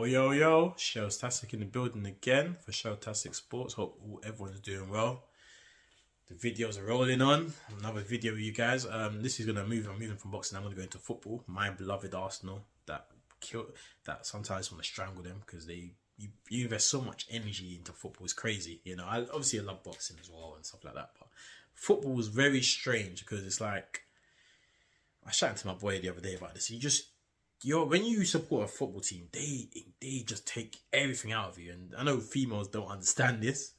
Yo, Showtastic in the building again for Showtastic Sports. Hope everyone's doing well. The videos are rolling on. Another video with you guys. This is I'm moving from boxing. I'm gonna go into football. My beloved Arsenal that sometimes want to strangle them because you invest so much energy into football. It's crazy. I obviously love boxing as well and stuff like that. But football was very strange because it's like I was chatting to my boy the other day about this. When you support a football team, they just take everything out of you. And I know females don't understand this.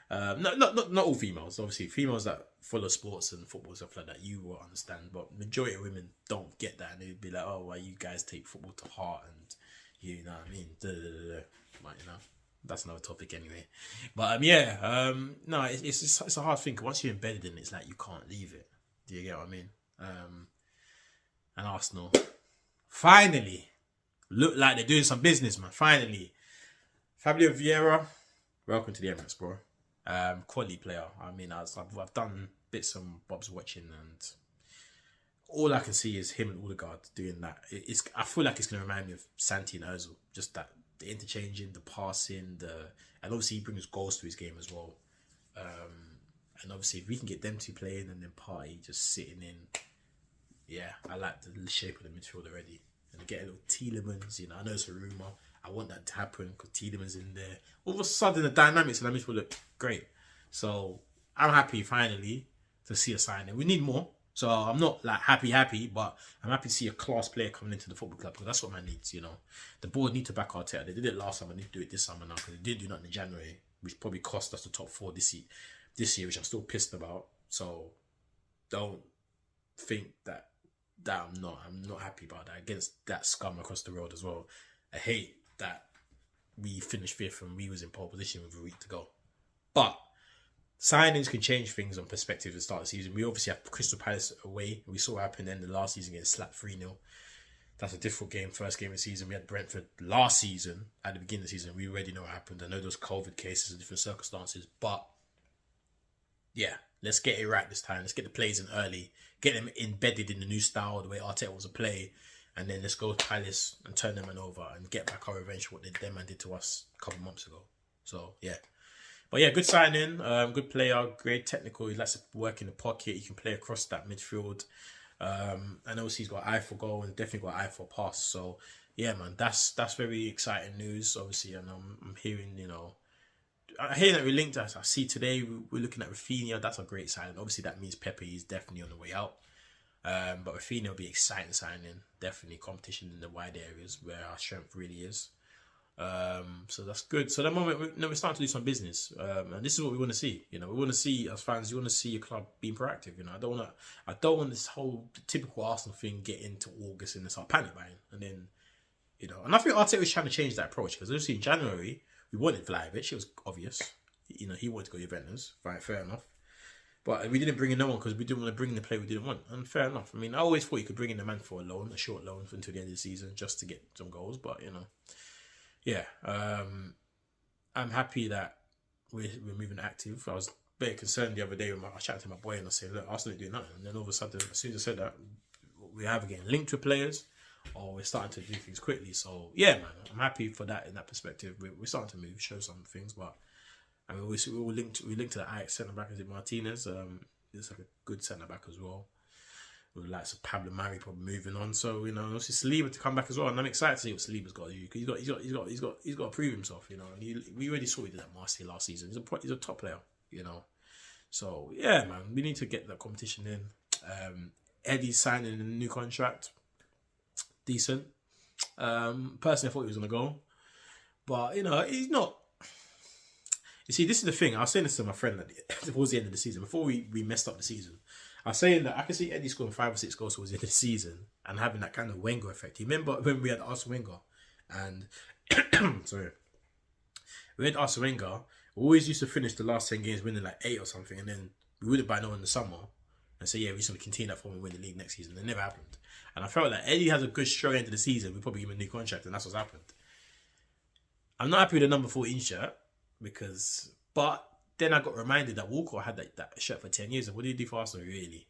Not all females. Obviously, females that follow sports and football and stuff like that, you will understand. But majority of women don't get that, and they'd be like, "Oh, why you guys take football to heart?" And you know what I mean? But, that's another topic anyway. But no, it's a hard thing. Once you're embedded in it, it's like you can't leave it. Do you get what I mean? And Arsenal finally look like they're doing some business, man. Finally, Fabio Vieira, welcome to the Emirates, bro. Quality player. I mean, I've done bits and bobs watching, and all I can see is him and Odegaard doing that. I feel like it's going to remind me of Santi and Ozil. Just that the interchanging, the passing, and obviously he brings goals to his game as well. And obviously if we can get them two playing and then Partey just sitting in, yeah, I like the shape of the midfield already. And to get a little Tielemans, I know it's a rumour. I want that to happen because Tielemans in there. All of a sudden, the dynamics in that midfield look great. So I'm happy finally to see a signing. We need more. So I'm not like happy, but I'm happy to see a class player coming into the football club because that's what man needs. The board need to back Arteta. They did it last summer. They need to do it this summer now because they didn't do nothing in January, which probably cost us the top 4 this year, which I'm still pissed about. So don't think that I'm not happy about that against that scum across the road as well. I hate that we finished 5th and we was in pole position with a week to go. But signings can change things on perspective at the start of the season. We obviously have Crystal Palace away. We saw what happened in the last season getting slapped 3-0. That's a difficult game, first game of the season. We had Brentford last season, at the beginning of the season. We already know what happened. I know those COVID cases and different circumstances. But yeah, let's get it right this time. Let's get the players in early. Get them embedded in the new style, the way Arteta wants to play. And then let's go to Palace and turn them over and get back our revenge for what them man did to us a couple months ago. So, yeah. But yeah, good signing. Good player. Great technical. He likes to work in the pocket. He can play across that midfield. And obviously he's got eye for goal and definitely got eye for pass. So, yeah, man, that's very exciting news, obviously. And I'm hearing, I hear that we're linked. As I see today, we're looking at Rafinha. That's a great signing. Obviously, that means Pepe is definitely on the way out. But Rafinha will be exciting signing. Definitely competition in the wide areas where our strength really is. So that's good. So at the moment, we're starting to do some business. And this is what we want to see. We want to see, as fans, you want to see a club being proactive. I don't want this whole typical Arsenal thing get into August and start panic buying. And then, and I think Arteta was trying to change that approach because obviously in January, we wanted Vlahovic. It was obvious. He wanted to go to Juventus. Right, fair enough. But we didn't bring in no one because we didn't want to bring in the player we didn't want. And fair enough. I mean, I always thought you could bring in a man for a short loan until the end of the season just to get some goals. But, yeah. I'm happy that we're moving active. I was very concerned the other day when I was chatting to my boy and I said, look, Arsenal ain't doing nothing. And then all of a sudden, as soon as I said that, we're either getting linked with players or we're starting to do things quickly. So, yeah, man, I'm happy for that in that perspective. We're starting to move, show some things, but I mean, we linked to the Ajax centre back as Martinez. It's like a good centre back as well. With likes of Pablo Mari probably moving on. So obviously Saliba to come back as well, and I'm excited to see what Saliba's got to do because he's got to prove himself. And we already saw he did at Marseille last season. He's a top player. So yeah, man, we need to get that competition in. Eddie's signing a new contract, decent. Personally, I thought he was gonna go, but he's not. You see, this is the thing. I was saying this to my friend towards the end of the season, before we messed up the season. I was saying that I can see Eddie scoring 5 or 6 goals towards the end of the season and having that kind of Wenger effect. You remember when we had Arsene Wenger? And, sorry. We had Arsene Wenger. We always used to finish the last 10 games winning like 8 or something. And then we would have by now in the summer and say, yeah, we're just going to continue that form and win the league next season. It never happened. And I felt like Eddie has a good strong end of the season. We probably give him a new contract and that's what's happened. I'm not happy with the number 14 shirt. But then I got reminded that Walcott had that shirt for 10 years. And what did he do for Arsenal, really?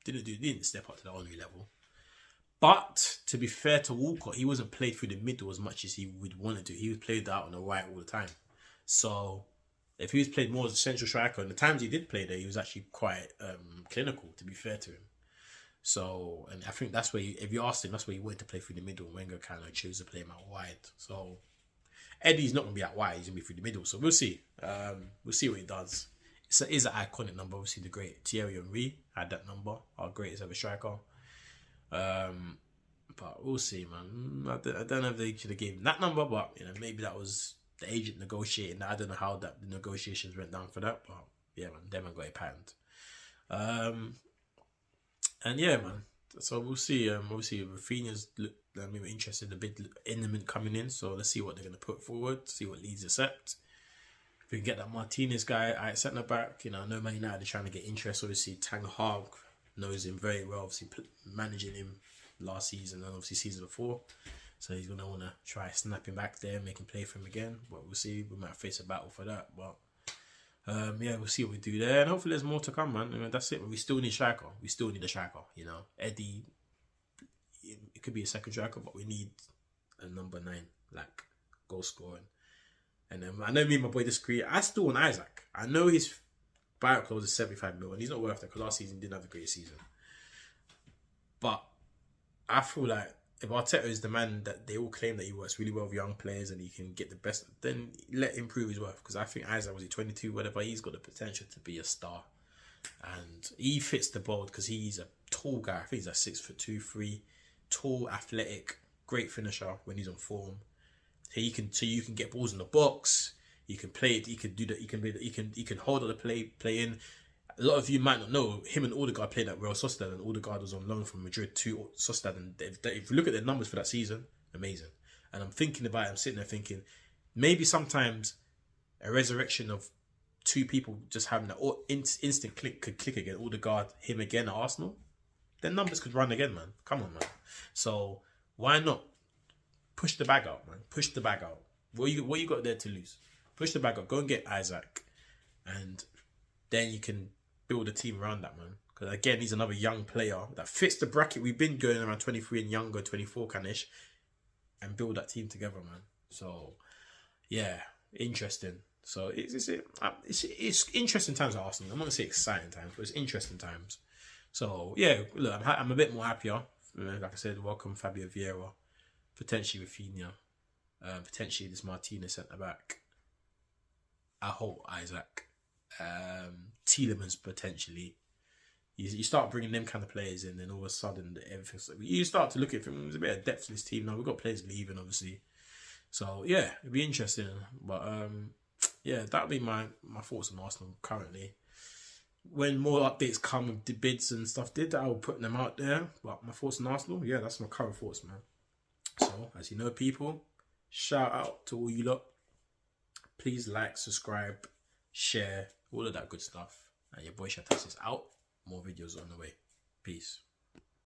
Didn't step up to the honorary level. But to be fair to Walcott, he wasn't played through the middle as much as he would want to do. He was played out on the right all the time. So if he was played more as a central striker, and the times he did play there, he was actually quite clinical, to be fair to him. So, and I think that's where, if you asked him, that's where he wanted to play through the middle. Wenger kind of chose to play him out wide. So Eddie's not going to be out wide. He's going to be through the middle. So we'll see. We'll see what he does. It is an iconic number. Obviously, the great Thierry Henry had that number. Our greatest ever striker. But we'll see, man. I don't know if they should have given him that number, but maybe that was the agent negotiating. I don't know how the negotiations went down for that, but yeah, man, them got it patent. And yeah, man. So we'll see. Obviously, Rafinha's interested a bit imminent coming in. So let's see what they're going to put forward. See what Leeds accept. If we can get that Martinez guy at centre back, I know Man United are trying to get interest. Obviously, Ten Hag knows him very well. Obviously, managing him last season and obviously season before. So he's going to want to try snap him back there, make him play for him again. But we'll see. We might face a battle for that. But yeah, we'll see what we do there. And hopefully there's more to come, man. That's it. We still need striker. We still need a striker, Eddie, it could be a second striker, but we need a number 9, like, goal scoring. And I know me and my boy disagree. I still want Isaac. I know his buyout clause is 75 million. He's not worth that because last season he didn't have a great season. But I feel like if Arteta is the man that they all claim that he works really well with young players and he can get the best, then let him prove his worth. Because I think Isaac, was he 22, whatever, he's got the potential to be a star. And he fits the mold because he's a tall guy. I think he's like 6'2", 3", tall, athletic, great finisher when he's on form. So you can get balls in the box. You can play it. He can do that. He can hold on the play in. A lot of you might not know him and Odegaard played at Real Sociedad, and Odegaard was on loan from Madrid to Sociedad. And if you look at the numbers for that season, amazing. And I'm thinking about it. I'm sitting there thinking, maybe sometimes a resurrection of two people just having that instant click could click again. Odegaard, him again at Arsenal. Then numbers could run again, man. Come on, man. So why not push the bag out, man? Push the bag out. What you got there to lose? Push the bag out. Go and get Isaac, and then you can build a team around that, man. Because again, he's another young player that fits the bracket. We've been going around 23 and younger, 24 kind-ish, and build that team together, man. So yeah, interesting. So it's interesting times at Arsenal. I'm not gonna say exciting times, but it's interesting times. So yeah, look, I'm a bit more happier. Like I said, welcome Fabio Vieira, potentially Rafinha, potentially this Martinez centre back. I hope Isaac, Tielemans potentially. You start bringing them kind of players in, then all of a sudden everything. You start to look at there's a bit of depth in this team now. We've got players leaving, obviously. So yeah, it'd be interesting. But yeah, that'll be my thoughts on Arsenal currently. When more updates come with the bids and stuff, I will put them out there. But my thoughts on Arsenal, yeah, that's my current thoughts, man. So as you know, people, shout out to all you lot. Please like, subscribe, share, all of that good stuff. And your boy Shatas is out. More videos on the way. Peace.